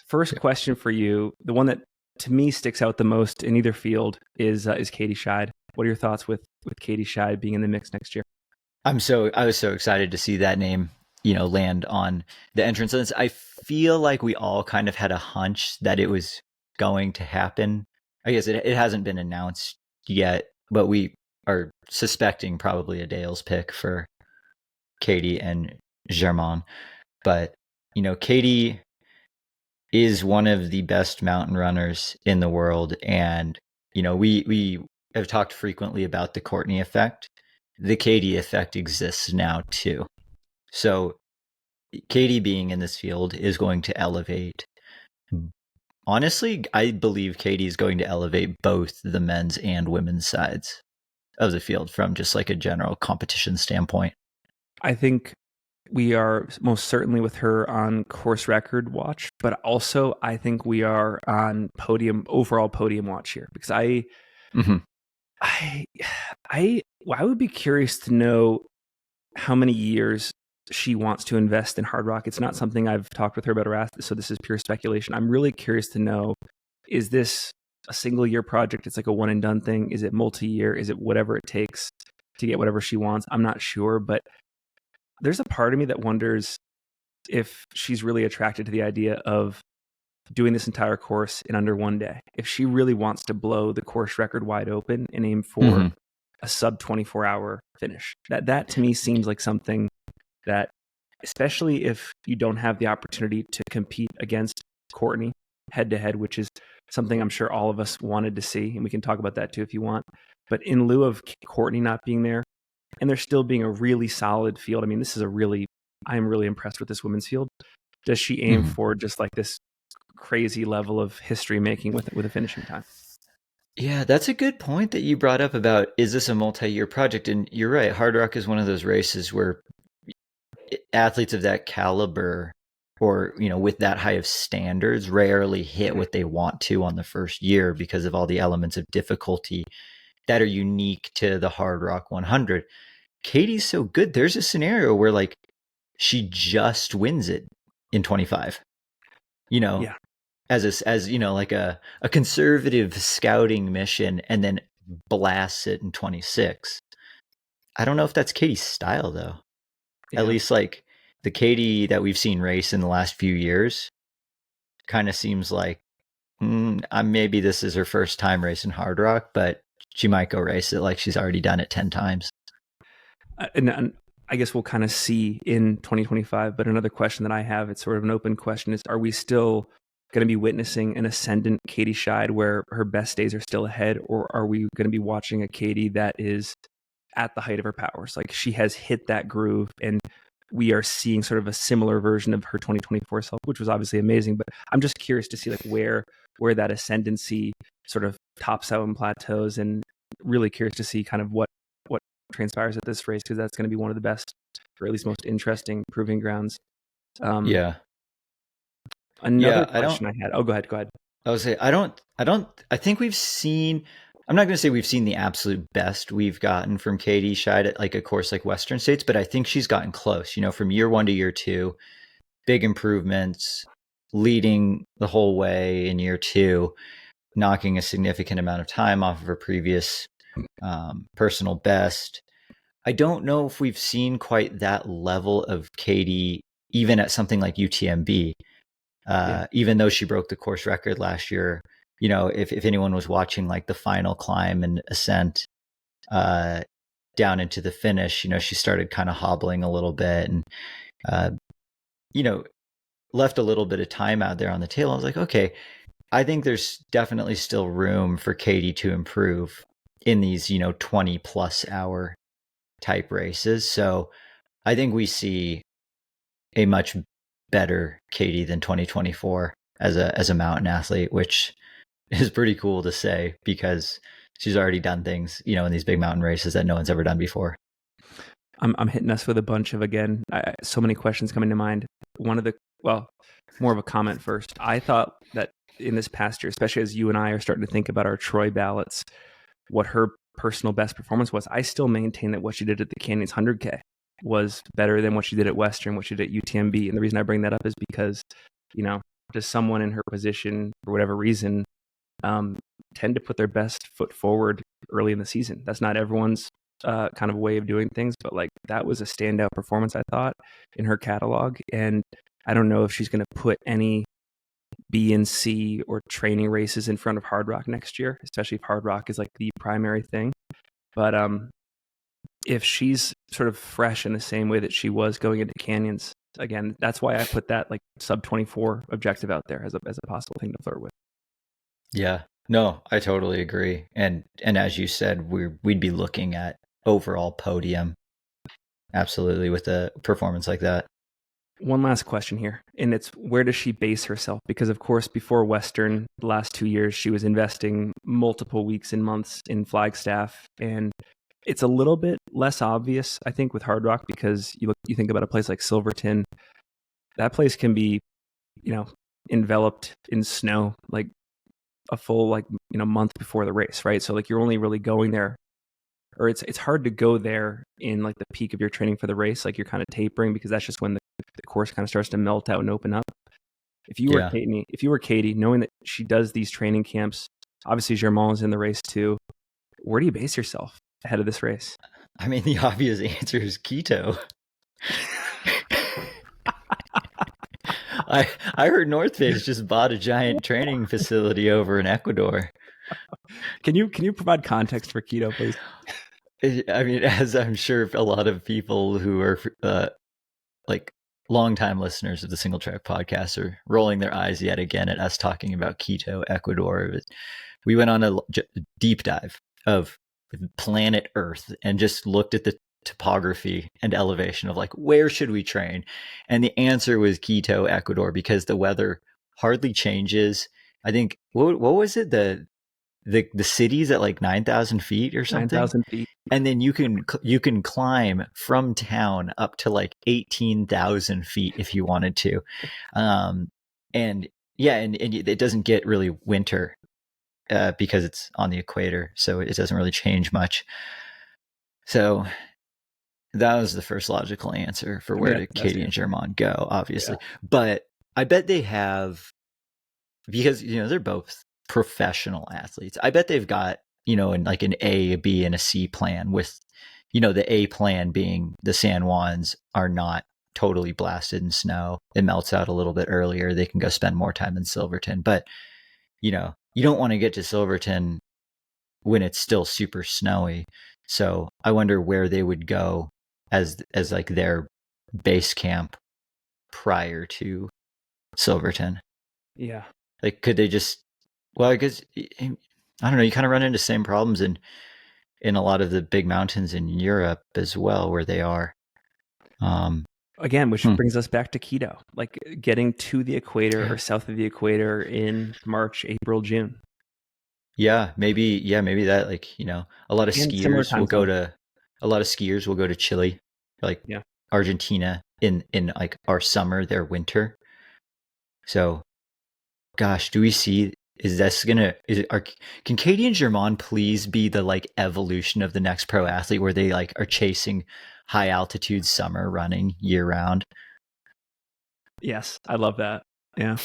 First question for you, the one that to me sticks out the most in either field is Katie Schide. What are your thoughts with Katie Schide being in the mix next year? I was so excited to see that name, land on the entrance list. I feel like we all kind of had a hunch that it was going to happen. I guess it hasn't been announced yet, but we are suspecting probably a Dale's pick for Katie and Germain. But, Katie is one of the best mountain runners in the world. And, we have talked frequently about the Courtney effect. The Katie effect exists now too. So Katie being in this field is going to elevate. Honestly, I believe Katie is going to elevate both the men's and women's sides of the field from just like a general competition standpoint. I think we are most certainly with her on course record watch, but also I think we are on overall podium watch here, because I would be curious to know how many years she wants to invest in Hardrock. It's not something I've talked with her about or asked, so this is pure speculation. I'm really curious to know, is this a single year project? It's like a one and done thing. Is it multi-year? Is it whatever it takes to get whatever she wants? I'm not sure, but there's a part of me that wonders if she's really attracted to the idea of doing this entire course in under one day. If she really wants to blow the course record wide open and aim for a sub 24-hour finish. That to me seems like something that, especially if you don't have the opportunity to compete against Courtney head to head, which is something I'm sure all of us wanted to see, and we can talk about that too if you want. But in lieu of Courtney not being there, and there still being a really solid field, I mean, I am really impressed with this women's field. Does she aim for just like this crazy level of history making with a finishing time? Yeah, that's a good point that you brought up about, is this a multi-year project? And you're right, Hardrock is one of those races where athletes of that caliber, or with that high of standards, rarely hit what they want to on the first year because of all the elements of difficulty that are unique to the Hardrock 100. Katie's so good. There's a scenario where like she just wins it in 25. As like a conservative scouting mission, and then blasts it in 26. I don't know if that's Katie's style though. Yeah. At least like the Katie that we've seen race in the last few years kind of seems like maybe this is her first time racing Hardrock, but she might go race it like she's already done it 10 times. And I guess we'll kind of see in 2025. But another question that I have, it's sort of an open question, is are we still going to be witnessing an ascendant Katie Schide where her best days are still ahead? Or are we going to be watching a Katie that is at the height of her powers? Like she has hit that groove, and we are seeing sort of a similar version of her 2024 self, which was obviously amazing. But I'm just curious to see like where that ascendancy sort of tops out and plateaus, and really curious to see kind of what transpires at this race, because that's going to be one of the best, or at least most interesting proving grounds. Another question I had. Oh, go ahead. I would say I think we've seen, I'm not going to say we've seen the absolute best we've gotten from Katie Schide at like a course like Western States, but I think she's gotten close, from year 1 to year 2, big improvements, leading the whole way in year 2, knocking a significant amount of time off of her previous personal best. I don't know if we've seen quite that level of Katie, even at something like UTMB, even though she broke the course record last year. If anyone was watching like the final climb and ascent down into the finish, she started kind of hobbling a little bit and, left a little bit of time out there on the tail. I was like, okay, I think there's definitely still room for Katie to improve in these, 20 plus hour type races. So I think we see a much better Katie than 2024 as a mountain athlete, which is pretty cool to say because she's already done things, in these big mountain races that no one's ever done before. I'm hitting us with a bunch of, again, so many questions coming to mind. More of a comment first. I thought that in this past year, especially as you and I are starting to think about our Troy ballots, what her personal best performance was, I still maintain that what she did at the Canyons 100K was better than what she did at Western, what she did at UTMB. And the reason I bring that up is because, does someone in her position, for whatever reason, tend to put their best foot forward early in the season? That's not everyone's kind of way of doing things, but like that was a standout performance, I thought, in her catalog. And I don't know if she's going to put any B and C or training races in front of Hardrock next year, especially if Hardrock is like the primary thing. But if she's sort of fresh in the same way that she was going into Canyons, again, that's why I put that like sub 24 objective out there as a possible thing to flirt with. Yeah, no, I totally agree. And as you said, we'd be looking at overall podium, absolutely, with a performance like that. One last question here, and it's where does she base herself? Because of course, before Western, the last 2 years, she was investing multiple weeks and months in Flagstaff, and it's a little bit less obvious, I think, with Hardrock, because you think about a place like Silverton, that place can be, enveloped in snow like a full month before the race, right? So like you're only really going there, or it's hard to go there in like the peak of your training for the race, like you're kind of tapering, because that's just when the course kind of starts to melt out and open up. If you were Katie, knowing that she does these training camps, obviously Germain's in the race too, where do you base yourself ahead of this race? I mean, the obvious answer is Quito. I heard North Face just bought a giant training facility over in Ecuador. Can you provide context for Quito, please? I mean, as I'm sure a lot of people who are like longtime listeners of the Singletrack Podcast are rolling their eyes yet again at us talking about Quito, Ecuador. We went on a deep dive of planet Earth and just looked at the topography and elevation of like, where should we train? And the answer was Quito, Ecuador, because the weather hardly changes. I think, what was it? The city's at like 9,000 feet or something. 9,000 feet. And then you can climb from town up to like 18,000 feet if you wanted to. And it doesn't get really winter because it's on the equator. So it doesn't really change much. So that was the first logical answer for where did Katie and Germain go, obviously. Yeah. But I bet they have, because, they're both professional athletes. I bet they've got, like an A, a B, and a C plan, with, the A plan being the San Juans are not totally blasted in snow. It melts out a little bit earlier. They can go spend more time in Silverton. But, you don't want to get to Silverton when it's still super snowy. So I wonder where they would go as like their base camp prior to Silverton. Yeah. Like, could they just, well, I guess, I don't know, you kind of run into the same problems in a lot of the big mountains in Europe as well, where they are. Again, which brings us back to Quito, like getting to the equator or south of the equator in March, April, June. Yeah, maybe that, like, a lot of skiers will go to Chile, like Argentina in like our summer, their winter. So, gosh, do we see, can Katie and Germain please be the like evolution of the next pro athlete, where they like are chasing high altitude summer running year round? Yes, I love that. Yeah.